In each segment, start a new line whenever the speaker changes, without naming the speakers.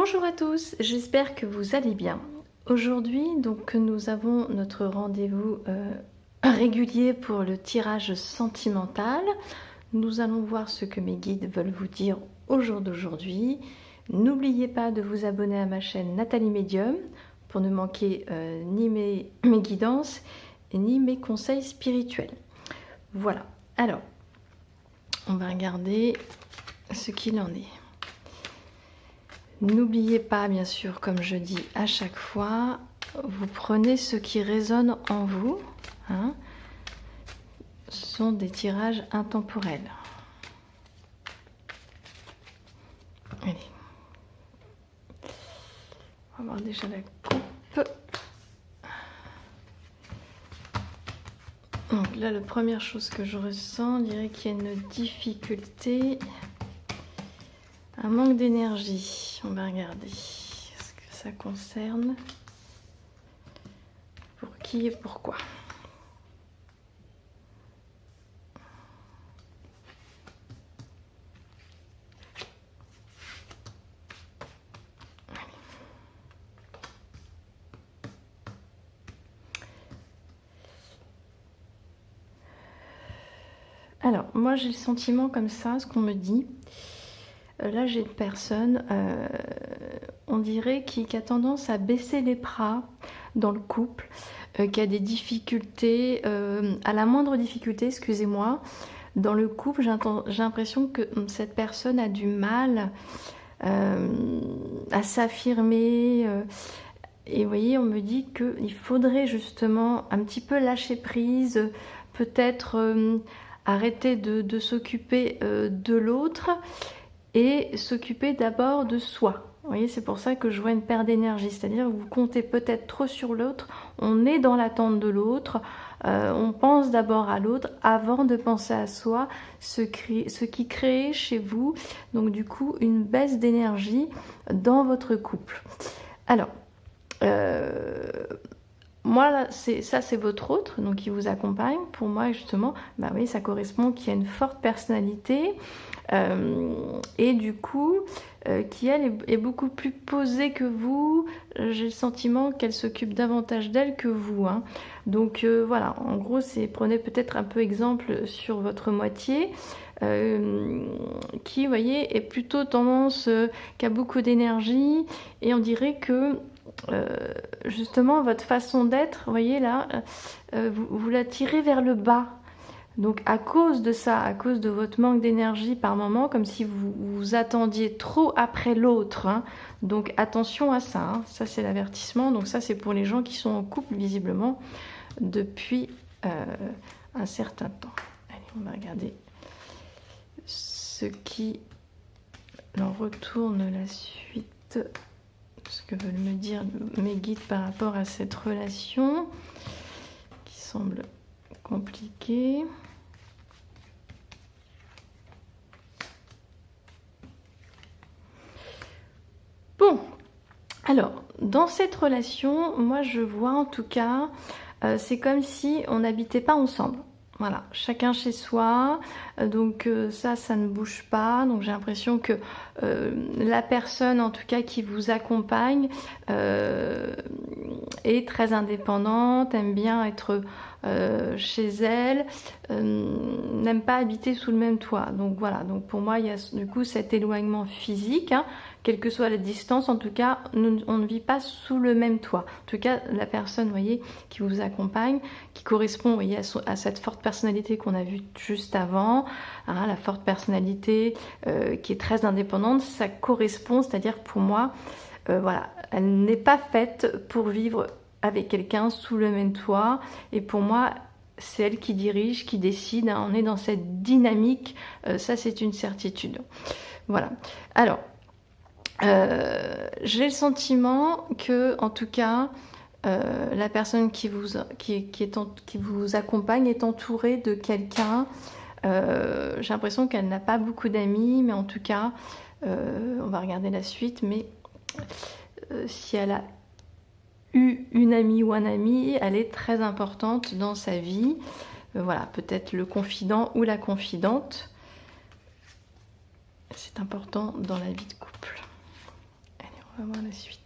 Bonjour à tous, j'espère que vous allez bien. Aujourd'hui, donc, nous avons notre rendez-vous régulier pour le tirage sentimental. Nous allons voir ce que mes guides veulent vous dire au jour d'aujourd'hui. N'oubliez pas de vous abonner à ma chaîne Nathalie Medium pour ne manquer ni mes guidances ni mes conseils spirituels. Voilà, alors, on va regarder ce qu'il en est. N'oubliez pas, bien sûr, comme je dis à chaque fois, vous prenez ce qui résonne en vous. Hein. Ce sont des tirages intemporels. Allez. On va voir déjà la coupe. Donc là, la première chose que je ressens, je dirais qu'il y a une difficulté. Un manque d'énergie, on va regarder ce que ça concerne, pour qui et pourquoi. Alors, moi j'ai le sentiment comme ça, ce qu'on me dit. Là, j'ai une personne, on dirait, qui a tendance à baisser les bras dans le couple, qui a des difficultés, à la moindre difficulté, excusez-moi, dans le couple, j'ai l'impression que cette personne a du mal à s'affirmer. Et vous voyez, on me dit qu'il faudrait justement un petit peu lâcher prise, peut-être arrêter de s'occuper de l'autre, et s'occuper d'abord de soi. Vous voyez, c'est pour ça que je vois une perte d'énergie, c'est-à-dire que vous comptez peut-être trop sur l'autre, on est dans l'attente de l'autre, on pense d'abord à l'autre avant de penser à soi, ce qui crée chez vous, donc du coup, une baisse d'énergie dans votre couple. Alors, moi, là, ça c'est votre autre, donc qui vous accompagne. Pour moi, justement, bah oui, ça correspond qu'il y a une forte personnalité et du coup, qui elle est beaucoup plus posée que vous. J'ai le sentiment qu'elle s'occupe davantage d'elle que vous. Hein. Donc voilà, en gros, prenez peut-être un peu exemple sur votre moitié. Qui, vous voyez, est plutôt tendance, qui a beaucoup d'énergie, et on dirait que justement votre façon d'être, vous voyez là, vous la tirez vers le bas. Donc à cause de ça, à cause de votre manque d'énergie par moment, comme si vous attendiez trop après l'autre. Hein. Donc attention à ça, hein. Ça c'est l'avertissement. Donc ça c'est pour les gens qui sont en couple visiblement depuis un certain temps. Allez, on va regarder ce qui en retourne la suite. Ce que veulent me dire mes guides par rapport à cette relation qui semble compliquée. Bon, alors, dans cette relation, moi je vois en tout cas, c'est comme si on n'habitait pas ensemble. Voilà, chacun chez soi, donc ça ne bouge pas, donc j'ai l'impression que la personne en tout cas qui vous accompagne est très indépendante, aime bien être chez elle, n'aime pas habiter sous le même toit. Donc voilà, donc pour moi il y a du coup cet éloignement physique, hein, quelle que soit la distance, en tout cas on ne vit pas sous le même toit. En tout cas la personne, vous voyez, qui vous accompagne, qui correspond, vous voyez, à cette forte personnalité qu'on a vue juste avant, hein, la forte personnalité qui est très indépendante, ça correspond, c'est-à-dire pour moi, voilà, elle n'est pas faite pour vivre avec quelqu'un sous le même toit, et pour moi c'est elle qui dirige, qui décide, hein, on est dans cette dynamique, ça c'est une certitude. Voilà, alors j'ai le sentiment que en tout cas la personne qui vous accompagne est entourée de quelqu'un. J'ai l'impression qu'elle n'a pas beaucoup d'amis, mais en tout cas, on va regarder la suite, mais si elle a eu une amie ou un ami, elle est très importante dans sa vie. Voilà, peut-être le confident ou la confidente. C'est important dans la vie de couple. Allez, on On va voir la suite.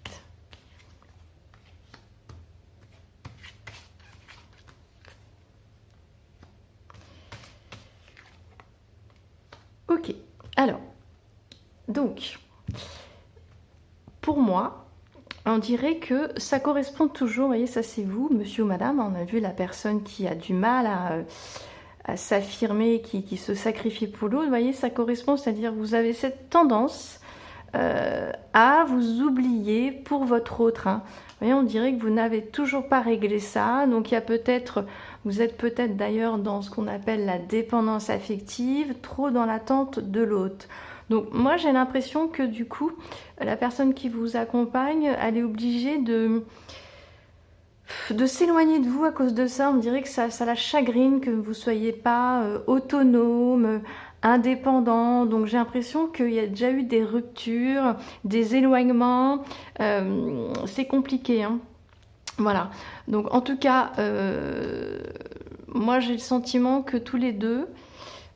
Ok, alors, donc, pour moi, on dirait que ça correspond toujours, vous voyez, ça c'est vous, monsieur ou madame, on a vu la personne qui a du mal à s'affirmer, qui se sacrifie pour l'autre, vous voyez, ça correspond, c'est-à-dire vous avez cette tendance à vous oublier pour votre autre. Hein. Vous voyez, on dirait que vous n'avez toujours pas réglé ça, donc il y a peut-être, vous êtes peut-être d'ailleurs dans ce qu'on appelle la dépendance affective, trop dans l'attente de l'autre. Donc moi j'ai l'impression que du coup, la personne qui vous accompagne, elle est obligée de s'éloigner de vous à cause de ça. On dirait que ça la chagrine que vous ne soyez pas autonome, indépendant. Donc j'ai l'impression qu'il y a déjà eu des ruptures, des éloignements. C'est compliqué, hein. Voilà. Donc en tout cas, moi j'ai le sentiment que tous les deux,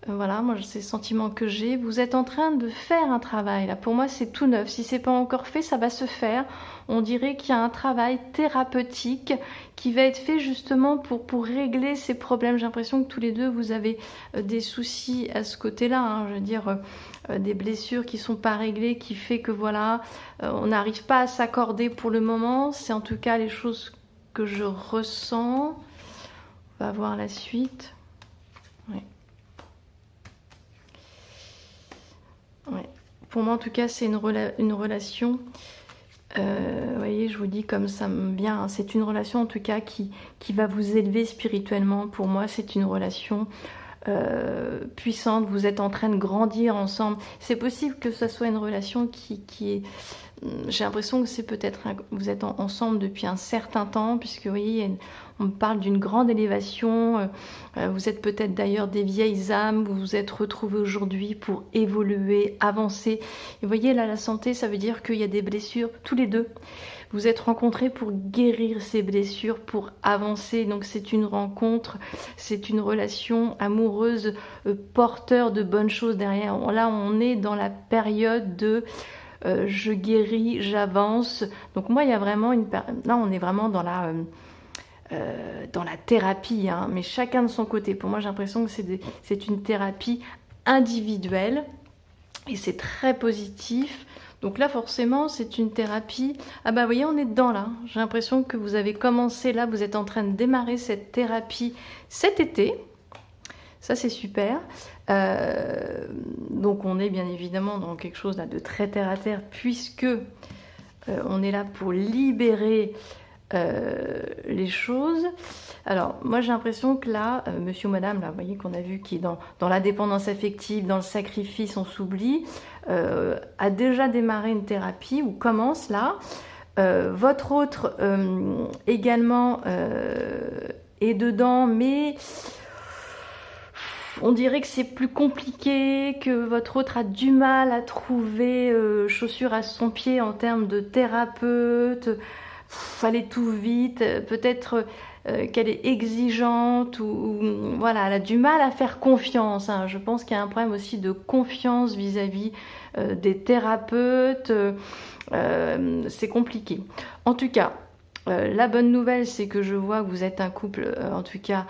voilà, moi c'est le sentiment que j'ai. Vous êtes en train de faire un travail. Là, pour moi, c'est tout neuf. Si c'est pas encore fait, ça va se faire. On dirait qu'il y a un travail thérapeutique qui va être fait justement pour régler ces problèmes. J'ai l'impression que tous les deux, vous avez des soucis à ce côté-là. Hein. Je veux dire, des blessures qui sont pas réglées, qui fait que voilà, on n'arrive pas à s'accorder pour le moment. C'est en tout cas les choses que je ressens. On va voir la suite. Ouais. Ouais. Pour moi, en tout cas, c'est une relation. Vous voyez, je vous dis comme ça me vient. Hein, c'est une relation, en tout cas, qui va vous élever spirituellement. Pour moi, c'est une relation puissante. Vous êtes en train de grandir ensemble. C'est possible que ce soit une relation qui est... J'ai l'impression que c'est peut-être... Vous êtes ensemble depuis un certain temps, puisque, vous voyez, on parle d'une grande élévation. Vous êtes peut-être d'ailleurs des vieilles âmes. Vous vous êtes retrouvés aujourd'hui pour évoluer, avancer. Et vous voyez, là, la santé, ça veut dire qu'il y a des blessures, tous les deux. Vous êtes rencontrés pour guérir ces blessures, pour avancer. Donc c'est une rencontre, c'est une relation amoureuse, porteur de bonnes choses derrière. Là, on est dans la période de... je guéris, j'avance. Donc moi, il y a vraiment une... Là, on est vraiment dans la thérapie, hein, mais chacun de son côté. Pour moi, j'ai l'impression que c'est une thérapie individuelle et c'est très positif. Donc là, forcément, c'est une thérapie... Ah bah, vous voyez, on est dedans, là. J'ai l'impression que vous avez commencé, là, vous êtes en train de démarrer cette thérapie cet été. Ça, c'est super. Donc, on est bien évidemment dans quelque chose là, de très terre-à-terre, puisque on est là pour libérer les choses. Alors, moi, j'ai l'impression que là, monsieur ou madame, là, vous voyez qu'on a vu qui est dans la dépendance affective, dans le sacrifice, on s'oublie, a déjà démarré une thérapie ou commence là. Votre autre également est dedans, mais on dirait que c'est plus compliqué, que votre autre a du mal à trouver chaussure à son pied en termes de thérapeute. Aller tout vite, peut-être qu'elle est exigeante ou voilà, elle a du mal à faire confiance. Hein. Je pense qu'il y a un problème aussi de confiance vis-à-vis des thérapeutes. C'est compliqué. En tout cas, la bonne nouvelle, c'est que je vois que vous êtes un couple, en tout cas,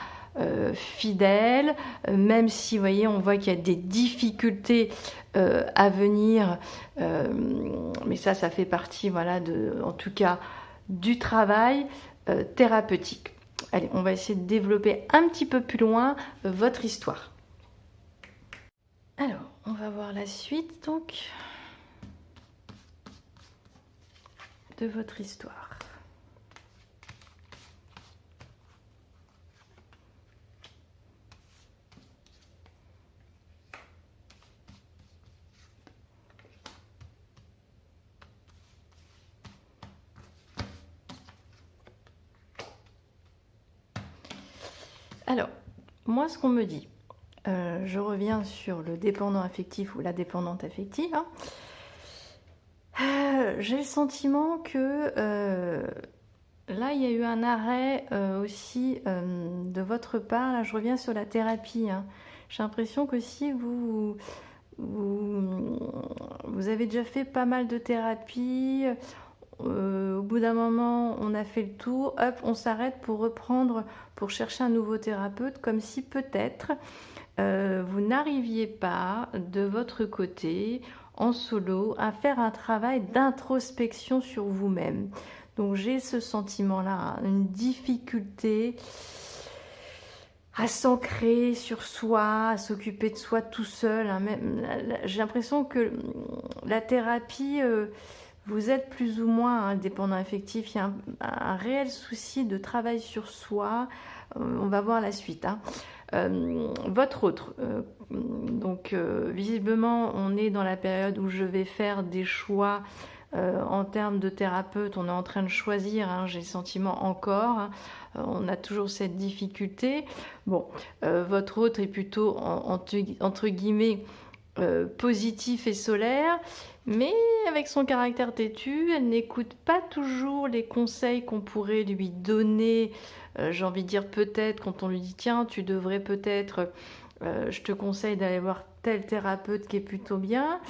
fidèle, même si, vous voyez, on voit qu'il y a des difficultés à venir, mais ça fait partie, voilà, en tout cas, du travail thérapeutique. Allez, on va essayer de développer un petit peu plus loin votre histoire. Alors, on va voir la suite, donc, de votre histoire. Alors, moi, ce qu'on me dit, je reviens sur le dépendant affectif ou la dépendante affective. Hein. J'ai le sentiment que là, il y a eu un arrêt aussi de votre part. Là, je reviens sur la thérapie. Hein. J'ai l'impression que si vous vous avez déjà fait pas mal de thérapies. Au bout d'un moment, on a fait le tour, hop, on s'arrête pour reprendre, pour chercher un nouveau thérapeute, comme si peut-être vous n'arriviez pas de votre côté, en solo, à faire un travail d'introspection sur vous-même. Donc j'ai ce sentiment-là, une difficulté à s'ancrer sur soi, à s'occuper de soi tout seul. Hein. J'ai l'impression que la thérapie, vous êtes plus ou moins un dépendant affectif. Il y a un réel souci de travail sur soi. On va voir la suite. Hein. Votre autre. Donc, visiblement, on est dans la période où je vais faire des choix en termes de thérapeute. On est en train de choisir, hein, j'ai le sentiment encore. Hein. On a toujours cette difficulté. Bon, votre autre est plutôt, entre guillemets, positif et solaire, mais avec son caractère têtu, elle n'écoute pas toujours les conseils qu'on pourrait lui donner. J'ai envie de dire peut-être quand on lui dit tiens, tu devrais peut-être, je te conseille d'aller voir tel thérapeute qui est plutôt bien.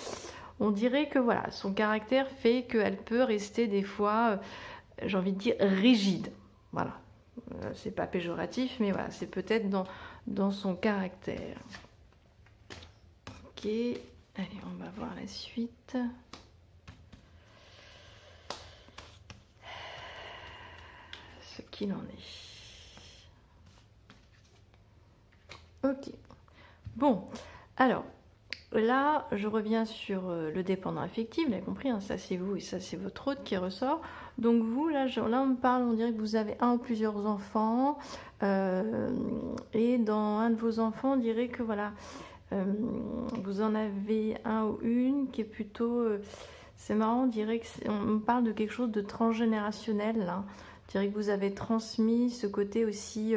On dirait que voilà, son caractère fait qu'elle peut rester des fois, j'ai envie de dire, rigide. Voilà, c'est pas péjoratif, mais voilà, c'est peut-être dans son caractère. Ok, allez, on va voir la suite. Ce qu'il en est. Ok. Bon, alors, là, je reviens sur le dépendant affectif, vous l'avez compris, hein, ça c'est vous et ça c'est votre autre qui ressort. Donc vous, là, on me parle, on dirait que vous avez un ou plusieurs enfants, et dans un de vos enfants, on dirait que voilà, vous en avez un ou une qui est plutôt... c'est marrant, on dirait qu'on me parle de quelque chose de transgénérationnel, là. On dirait que vous avez transmis ce côté aussi...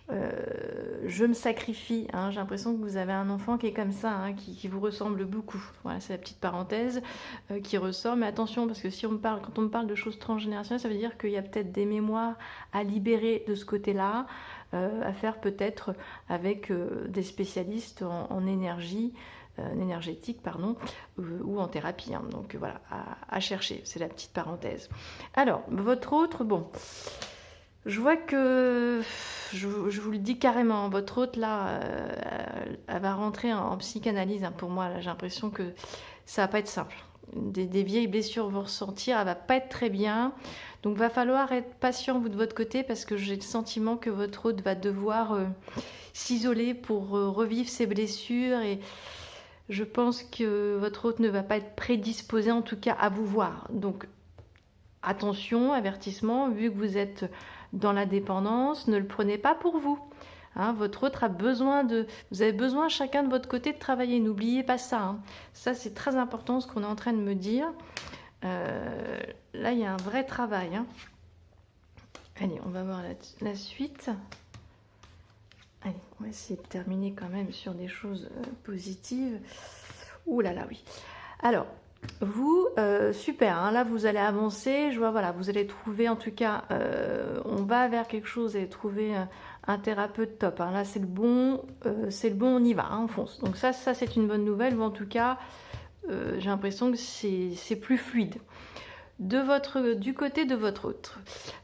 je me sacrifie, hein. J'ai l'impression que vous avez un enfant qui est comme ça, hein, qui vous ressemble beaucoup. Voilà, c'est la petite parenthèse qui ressort. Mais attention, parce que si quand on me parle de choses transgénérationnelles, ça veut dire qu'il y a peut-être des mémoires à libérer de ce côté-là, à faire peut-être avec des spécialistes en énergie, énergétique, pardon, ou en thérapie. Hein. Donc voilà, à chercher, c'est la petite parenthèse. Alors, votre autre, bon... Je vois que, je vous le dis carrément, votre hôte là, elle va rentrer en psychanalyse. Hein, pour moi, là, j'ai l'impression que ça va pas être simple. Des vieilles blessures vont ressortir, elle va pas être très bien. Donc, va falloir être patient vous de votre côté parce que j'ai le sentiment que votre hôte va devoir s'isoler pour revivre ses blessures et je pense que votre hôte ne va pas être prédisposé en tout cas à vous voir. Donc, attention, avertissement, vu que vous êtes dans la dépendance, ne le prenez pas pour vous. Hein, votre autre a besoin de... Vous avez besoin chacun de votre côté de travailler. N'oubliez pas ça. Hein. Ça, c'est très important ce qu'on est en train de me dire. Là, il y a un vrai travail. Hein. Allez, on va voir la suite. Allez, on va essayer de terminer quand même sur des choses positives. Ouh là là, oui. Alors... Vous, super, hein, là vous allez avancer, je vois, voilà, vous allez trouver, en tout cas, on va vers quelque chose, vous allez trouver un thérapeute top, hein, là c'est le bon, on y va, hein, on fonce. Donc ça c'est une bonne nouvelle, ou en tout cas, j'ai l'impression que c'est plus fluide. Du côté de votre hôte,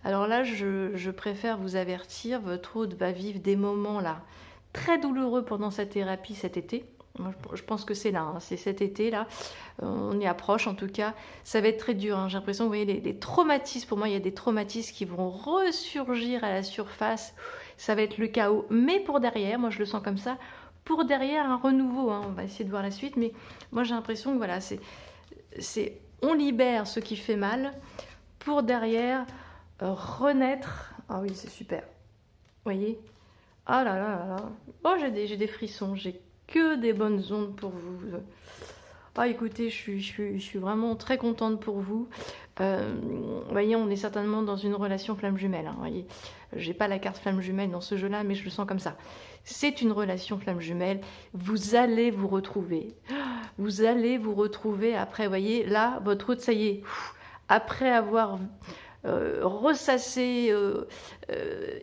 alors là je préfère vous avertir, votre hôte va vivre des moments là très douloureux pendant sa thérapie cet été. Moi, je pense que c'est là, hein, c'est cet été là, on y approche en tout cas, ça va être très dur, hein. J'ai l'impression, vous voyez, les traumatismes, pour moi il y a des traumatismes qui vont ressurgir à la surface, ça va être le chaos, mais pour derrière, moi je le sens comme ça, pour derrière un renouveau, hein. On va essayer de voir la suite, mais moi j'ai l'impression que voilà, on libère ce qui fait mal, pour derrière renaître, ah oui c'est super, vous voyez, ah là là là là, oh j'ai des frissons, j'ai que des bonnes ondes pour vous. Ah, écoutez, je suis vraiment très contente pour vous. Vous voyez, on est certainement dans une relation flamme jumelle. Hein, voyez, j'ai pas la carte flamme jumelle dans ce jeu-là, mais je le sens comme ça. C'est une relation flamme jumelle. Vous allez vous retrouver. Vous allez vous retrouver après. Vous voyez, là, votre hôte, ça y est. Après avoir ressasser,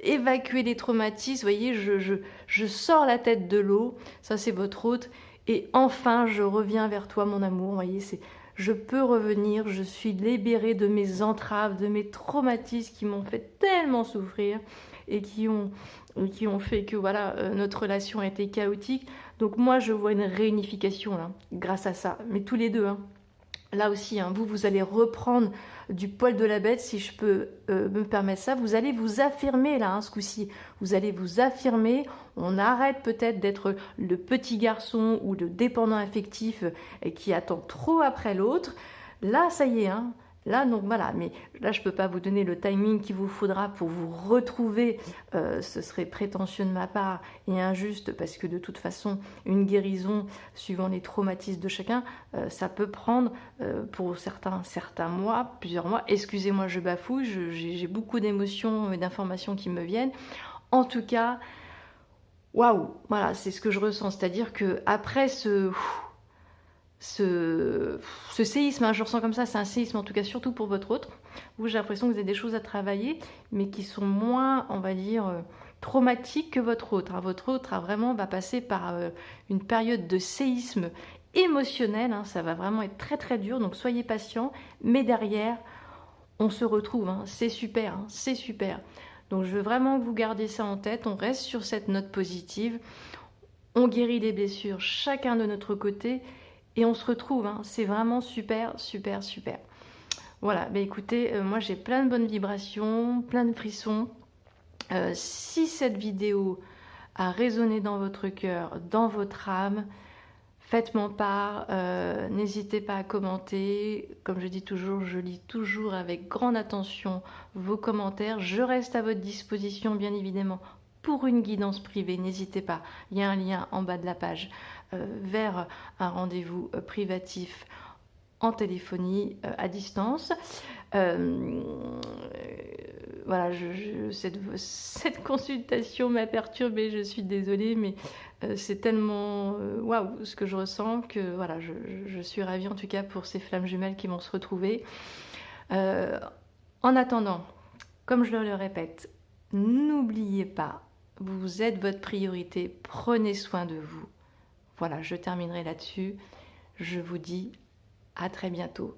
évacuer les traumatismes, vous voyez, je sors la tête de l'eau, ça c'est votre hôte, Et enfin, je reviens vers toi, mon amour. Vous voyez, je peux revenir, je suis libérée de mes entraves, de mes traumatismes qui m'ont fait tellement souffrir et qui ont fait que voilà, notre relation a été chaotique. Donc moi, je vois une réunification là, grâce à ça. Mais tous les deux, hein. Là aussi, hein, vous allez reprendre du poil de la bête, si je peux me permettre ça. Vous allez vous affirmer là, hein, ce coup-ci. Vous allez vous affirmer. On arrête peut-être d'être le petit garçon ou le dépendant affectif qui attend trop après l'autre. Là, ça y est, hein. Là, donc voilà, mais là, je ne peux pas vous donner le timing qu'il vous faudra pour vous retrouver. Ce serait prétentieux de ma part et injuste parce que de toute façon, une guérison, suivant les traumatismes de chacun, ça peut prendre pour certains mois, plusieurs mois. Excusez-moi, je bafouille, j'ai beaucoup d'émotions et d'informations qui me viennent. En tout cas, waouh, voilà, c'est ce que je ressens. C'est-à-dire qu'après ce séisme, hein, je ressens comme ça, c'est un séisme en tout cas, surtout pour votre autre. Vous, j'ai l'impression que vous avez des choses à travailler, mais qui sont moins, on va dire, traumatiques que votre autre. Hein. Votre autre va passer par une période de séisme émotionnel, hein, ça va vraiment être très très dur, donc soyez patient, mais derrière, on se retrouve, hein, c'est super, hein, c'est super. Donc je veux vraiment que vous gardiez ça en tête, on reste sur cette note positive, on guérit les blessures chacun de notre côté, et on se retrouve, hein. C'est vraiment super, super, super. Voilà, bah écoutez, moi j'ai plein de bonnes vibrations, plein de frissons. Si cette vidéo a résonné dans votre cœur, dans votre âme, faites-m'en part, n'hésitez pas à commenter. Comme je dis toujours, je lis toujours avec grande attention vos commentaires. Je reste à votre disposition, bien évidemment, pour une guidance privée. N'hésitez pas, il y a un lien en bas de la page vers un rendez-vous privatif en téléphonie à distance. Voilà, cette consultation m'a perturbée, je suis désolée, mais c'est tellement waouh ce que je ressens que voilà, je suis ravie en tout cas pour ces flammes jumelles qui vont se retrouver. En attendant, comme je le répète, n'oubliez pas, vous êtes votre priorité, prenez soin de vous. Voilà, je terminerai là-dessus. Je vous dis à très bientôt.